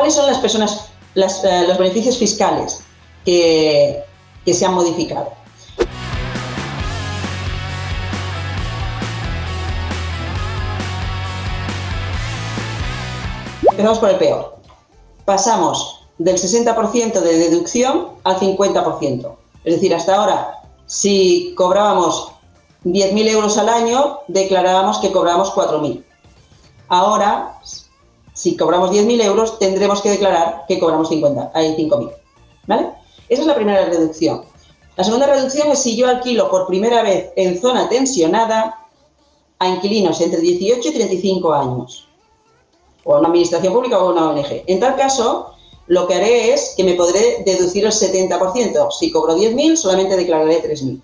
¿Cuáles son los beneficios fiscales que se han modificado? Empezamos por el peor. Pasamos del 60% de deducción al 50%. Es decir, hasta ahora, si cobrábamos 10.000 euros al año, declarábamos que cobrábamos 4.000. Ahora, si cobramos 10.000 euros, tendremos que declarar que cobramos 5.000. ¿Vale? Esa es la primera reducción. La segunda reducción es si yo alquilo por primera vez en zona tensionada a inquilinos entre 18 y 35 años, o a una administración pública o a una ONG. En tal caso, lo que haré es que me podré deducir el 70%. Si cobro 10.000, solamente declararé 3.000.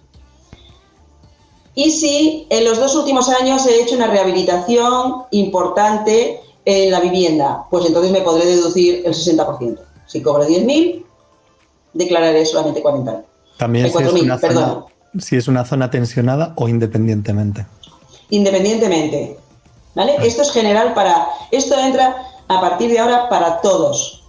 Y si en los 2 últimos años he hecho una rehabilitación importante en la vivienda, pues entonces me podré deducir el 60%. Si cobro 10.000, declararé solamente 40.000. También si es una zona tensionada o independientemente. Independientemente. ¿Vale? Esto es general esto entra a partir de ahora para todos.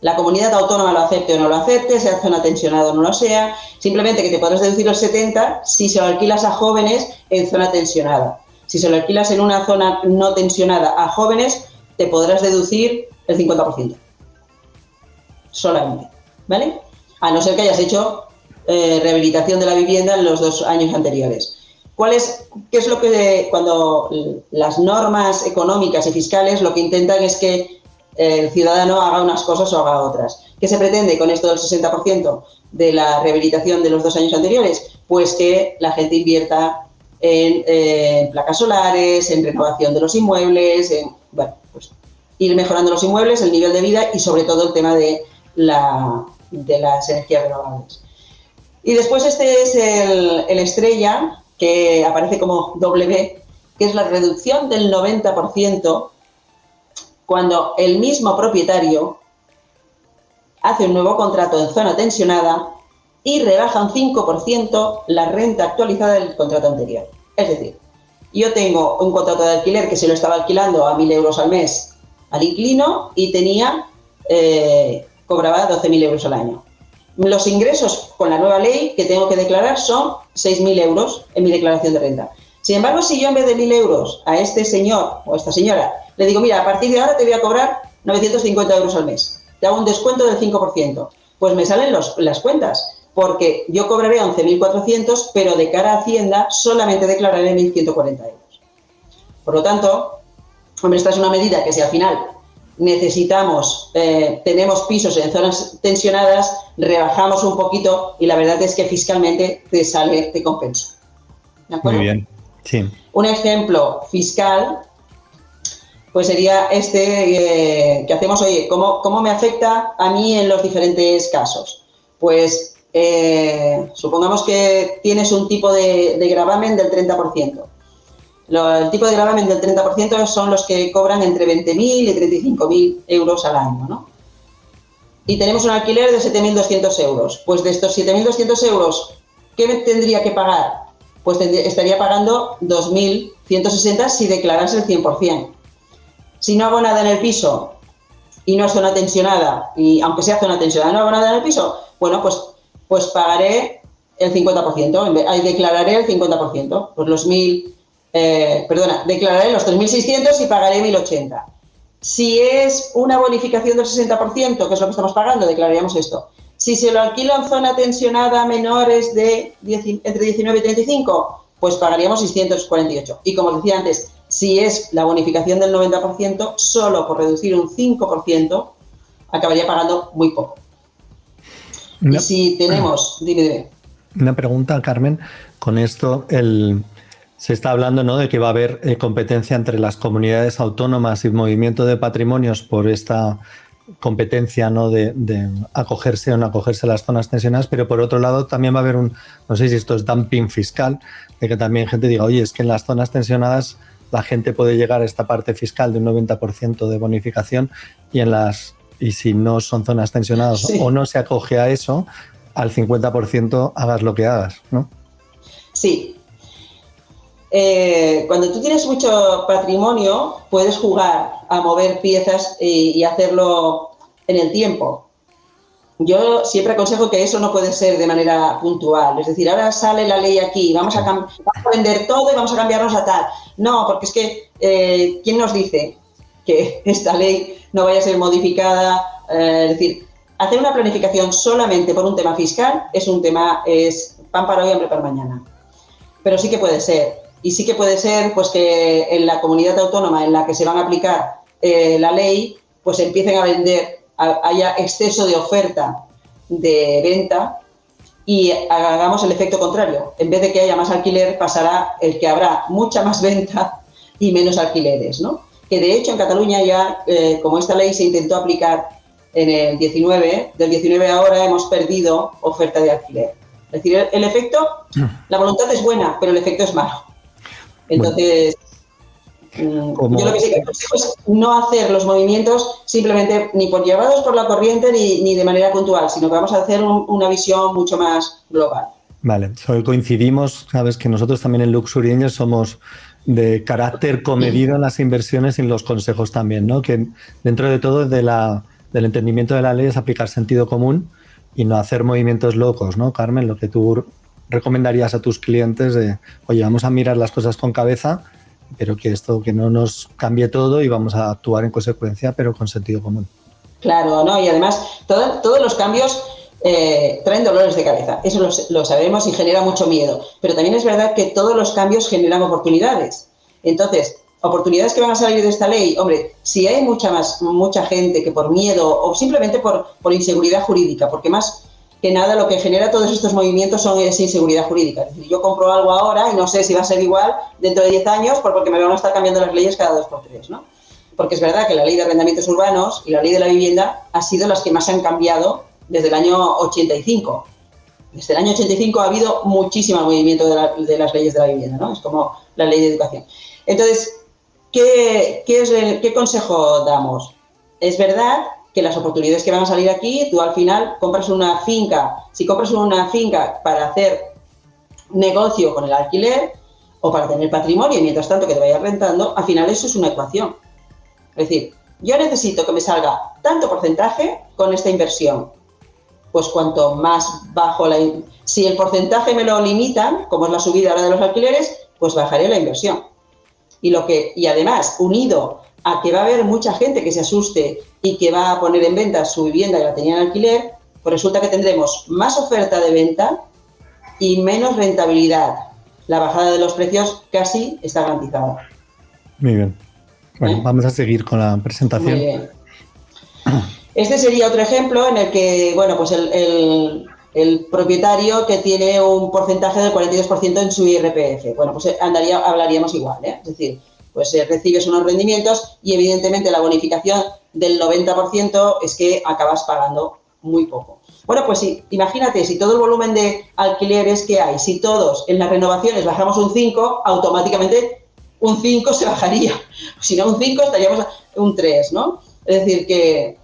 La comunidad autónoma lo acepte o no lo acepte, sea zona tensionada o no lo sea, simplemente que te podrás deducir el 70% si se lo alquilas a jóvenes en zona tensionada. Si se lo alquilas en una zona no tensionada a jóvenes, te podrás deducir el 50%. Solamente. ¿Vale? A no ser que hayas hecho rehabilitación de la vivienda en los 2 años anteriores. ¿Qué es lo que cuando las normas económicas y fiscales lo que intentan es que el ciudadano haga unas cosas o haga otras? ¿Qué se pretende con esto del 60% de la rehabilitación de los 2 años anteriores? Pues que la gente invierta en placas solares, en renovación de los inmuebles, pues ir mejorando los inmuebles, el nivel de vida y sobre todo el tema de las energías renovables. Y después este es el estrella, que aparece como W, que es la reducción del 90% cuando el mismo propietario hace un nuevo contrato en zona tensionada y rebaja un 5% la renta actualizada del contrato anterior. Es decir, yo tengo un contrato de alquiler que se lo estaba alquilando a 1.000 euros al mes al inquilino y cobraba 12.000 euros al año. Los ingresos con la nueva ley que tengo que declarar son 6.000 euros en mi declaración de renta. Sin embargo, si yo en vez de 1.000 euros a este señor o a esta señora le digo, mira, a partir de ahora te voy a cobrar 950 euros al mes, te hago un descuento del 5%, pues me salen las cuentas, porque yo cobraré 11.400, pero de cara a Hacienda solamente declararé 1.140 euros. Por lo tanto, hombre, esta es una medida que si al final tenemos pisos en zonas tensionadas, rebajamos un poquito y la verdad es que fiscalmente te compensa. ¿De acuerdo? Muy bien, sí. Un ejemplo fiscal pues sería que hacemos, oye, ¿cómo me afecta a mí en los diferentes casos? Pues supongamos que tienes un tipo de gravamen del 30%. El tipo de gravamen del 30% son los que cobran entre 20.000 y 35.000 euros al año, ¿no? Y tenemos un alquiler de 7.200 euros. Pues de estos 7.200 euros, ¿qué tendría que pagar? Pues estaría pagando 2.160 si declaras el 100%. Si no hago nada en el piso y no es zona tensionada, y aunque sea zona tensionada, no hago nada en el piso, bueno, pues pagaré el 50%, declararé el 50%, pues declararé los 3.600 y pagaré 1.080. Si es una bonificación del 60%, que es lo que estamos pagando, declararíamos esto. Si se lo alquilo en zona tensionada a menores de entre 19 y 35, pues pagaríamos 648. Y como os decía antes, si es la bonificación del 90%, solo por reducir un 5%, acabaría pagando muy poco. Y si tenemos... Dime. Una pregunta, Carmen. Con esto, se está hablando, ¿no?, de que va a haber competencia entre las comunidades autónomas y movimiento de patrimonios por esta competencia, ¿no?, de acogerse o no acogerse a las zonas tensionadas, pero por otro lado también va a haber no sé si esto es dumping fiscal, de que también gente diga, oye, es que en las zonas tensionadas la gente puede llegar a esta parte fiscal de un 90% de bonificación y si no son zonas tensionadas, sí, o no se acoge a eso, al 50% hagas lo que hagas, ¿no? Sí. cuando tú tienes mucho patrimonio, puedes jugar a mover piezas y hacerlo en el tiempo. Yo siempre aconsejo que eso no puede ser de manera puntual. Es decir, ahora sale la ley aquí, vamos a vender todo y vamos a cambiarnos a tal. No, porque es que, ¿quién nos dice que esta ley no vaya a ser modificada? Es decir, hacer una planificación solamente por un tema fiscal es pan para hoy, hambre para mañana. Pero sí que puede ser. Y sí que puede ser pues que en la comunidad autónoma en la que se van a aplicar la ley, pues empiecen a vender, haya exceso de oferta de venta y hagamos el efecto contrario. En vez de que haya más alquiler, pasará el que habrá mucha más venta y menos alquileres, ¿no? Que de hecho en Cataluña ya, como esta ley se intentó aplicar en el 19, del 19 ahora hemos perdido oferta de alquiler. Es decir, el efecto, la voluntad es buena, pero el efecto es malo. Entonces, yo lo que sí que aconsejo es no hacer los movimientos simplemente ni por llevados por la corriente ni de manera puntual, sino que vamos a hacer una visión mucho más global. Vale, coincidimos, sabes que nosotros también en Luxury Angels somos de carácter comedido en las inversiones y en los consejos también, ¿no? Que dentro de todo del entendimiento de la ley es aplicar sentido común y no hacer movimientos locos, ¿no, Carmen? Lo que tú recomendarías a tus clientes de, oye, vamos a mirar las cosas con cabeza, pero que no nos cambie todo y vamos a actuar en consecuencia, pero con sentido común. Claro, ¿no? Y además todos los cambios traen dolores de cabeza, eso lo sabemos y genera mucho miedo, pero también es verdad que todos los cambios generan oportunidades. Entonces, oportunidades que van a salir de esta ley, hombre, si hay mucha gente que por miedo o simplemente por inseguridad jurídica, porque más que nada lo que genera todos estos movimientos es inseguridad jurídica. Es decir, yo compro algo ahora y no sé si va a ser igual dentro de 10 años porque me van a estar cambiando las leyes cada 2 por 3, ¿no? Porque es verdad que la ley de arrendamientos urbanos y la ley de la vivienda han sido las que más se han cambiado desde el año 85. Desde el año 85 ha habido muchísimo movimiento de las leyes de la vivienda, ¿no? Es como la ley de educación. Entonces, ¿qué consejo damos? Es verdad que las oportunidades que van a salir aquí, tú al final compras una finca, si compras una finca para hacer negocio con el alquiler o para tener patrimonio y mientras tanto que te vayas rentando, al final eso es una ecuación. Es decir, yo necesito que me salga tanto porcentaje con esta inversión. Pues cuanto más bajo si el porcentaje me lo limitan, como es la subida ahora de los alquileres, pues bajaré la inversión. Y además, unido a que va a haber mucha gente que se asuste y que va a poner en venta su vivienda que la tenía en alquiler, pues resulta que tendremos más oferta de venta y menos rentabilidad. La bajada de los precios casi está garantizada. Muy bien. Bueno, vamos a seguir con la presentación. Muy bien. Este sería otro ejemplo en el que, bueno, pues el propietario que tiene un porcentaje del 42% en su IRPF. Bueno, pues hablaríamos igual, ¿eh? Es decir, pues recibes unos rendimientos y evidentemente la bonificación del 90% es que acabas pagando muy poco. Bueno, pues sí, imagínate, si todo el volumen de alquileres que hay, si todos en las renovaciones bajamos un 5, automáticamente un 5 se bajaría. Si no un 5 estaríamos un 3, ¿no? Es decir, que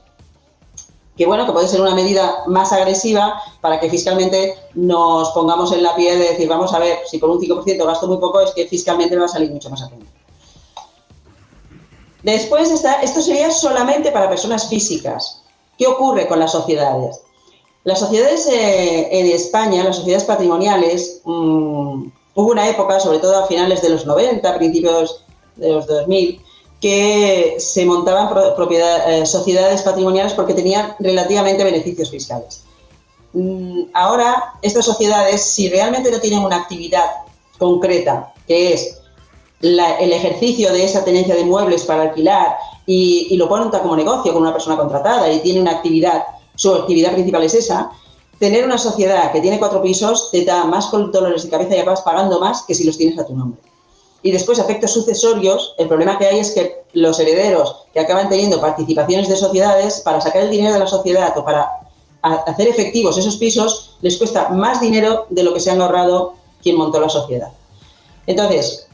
bueno, que puede ser una medida más agresiva para que fiscalmente nos pongamos en la piel de decir, vamos a ver, si por un 5% gasto muy poco, es que fiscalmente me va a salir mucho más a pena. Después esto sería solamente para personas físicas. ¿Qué ocurre con las sociedades? Las sociedades en España, las sociedades patrimoniales, hubo una época, sobre todo a finales de los 90, principios de los 2000, que se montaban sociedades patrimoniales porque tenían relativamente beneficios fiscales. Ahora, estas sociedades, si realmente no tienen una actividad concreta, que es el ejercicio de esa tenencia de muebles para alquilar y lo ponen como negocio con una persona contratada y tiene una actividad, su actividad principal es esa, tener una sociedad que tiene 4 pisos te da más dolores de cabeza y acabas pagando más que si los tienes a tu nombre. Y después, a efectos sucesorios, el problema que hay es que los herederos que acaban teniendo participaciones de sociedades, para sacar el dinero de la sociedad o para hacer efectivos esos pisos, les cuesta más dinero de lo que se han ahorrado quien montó la sociedad. Entonces,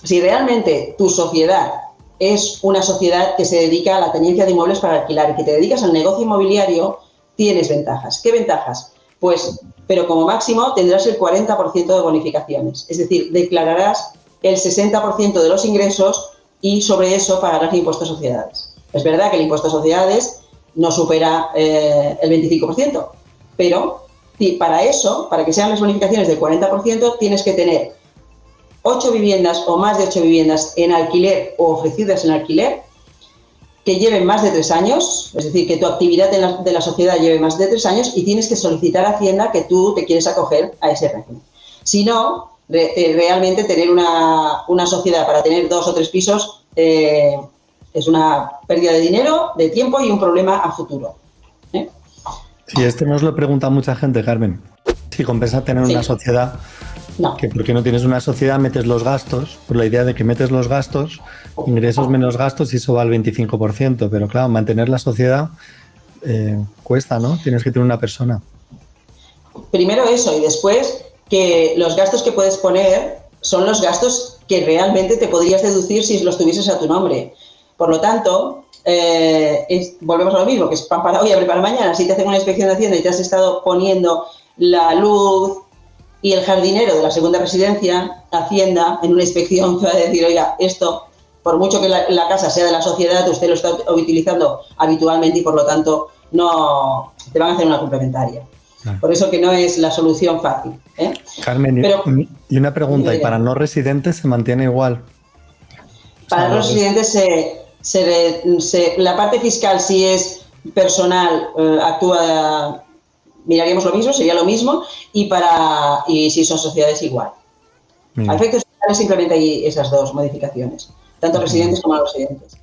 si realmente tu sociedad es una sociedad que se dedica a la tenencia de inmuebles para alquilar y que te dedicas al negocio inmobiliario, tienes ventajas. ¿Qué ventajas? Pues, pero como máximo tendrás el 40% de bonificaciones. Es decir, declararás el 60% de los ingresos y sobre eso pagar el impuesto a sociedades. Es verdad que el impuesto a sociedades no supera el 25%, pero para eso, para que sean las bonificaciones del 40%, tienes que tener 8 viviendas o más de 8 viviendas en alquiler o ofrecidas en alquiler que lleven más de 3 años, es decir, que tu actividad de la sociedad lleve más de 3 años y tienes que solicitar a Hacienda que tú te quieres acoger a ese régimen. Si no, realmente tener una sociedad para tener 2 o 3 pisos es una pérdida de dinero, de tiempo y un problema a futuro. Sí, esto nos lo pregunta mucha gente, Carmen. Si compensa tener una sociedad, no. Que porque no tienes una sociedad metes los gastos, por la idea de que metes los gastos, ingresos menos gastos y eso va al 25%, pero claro, mantener la sociedad cuesta, ¿no? Tienes que tener una persona. Primero eso y después que los gastos que puedes poner son los gastos que realmente te podrías deducir si los tuvieses a tu nombre. Por lo tanto, volvemos a lo mismo, que es pan para hoy, hambre para mañana. Si te hacen una inspección de Hacienda y te has estado poniendo la luz y el jardinero de la segunda residencia, Hacienda, en una inspección te va a decir, oiga, esto, por mucho que la casa sea de la sociedad, usted lo está utilizando habitualmente y por lo tanto no te van a hacer una complementaria. Por eso que no es la solución fácil. Carmen, pero, y una pregunta, ¿y para no residentes se mantiene igual? Para los residentes la parte fiscal, si es personal, actúa, miraríamos lo mismo, sería lo mismo, y si son sociedades igual. A efectos fiscales simplemente hay esas dos modificaciones, tanto residentes como no residentes.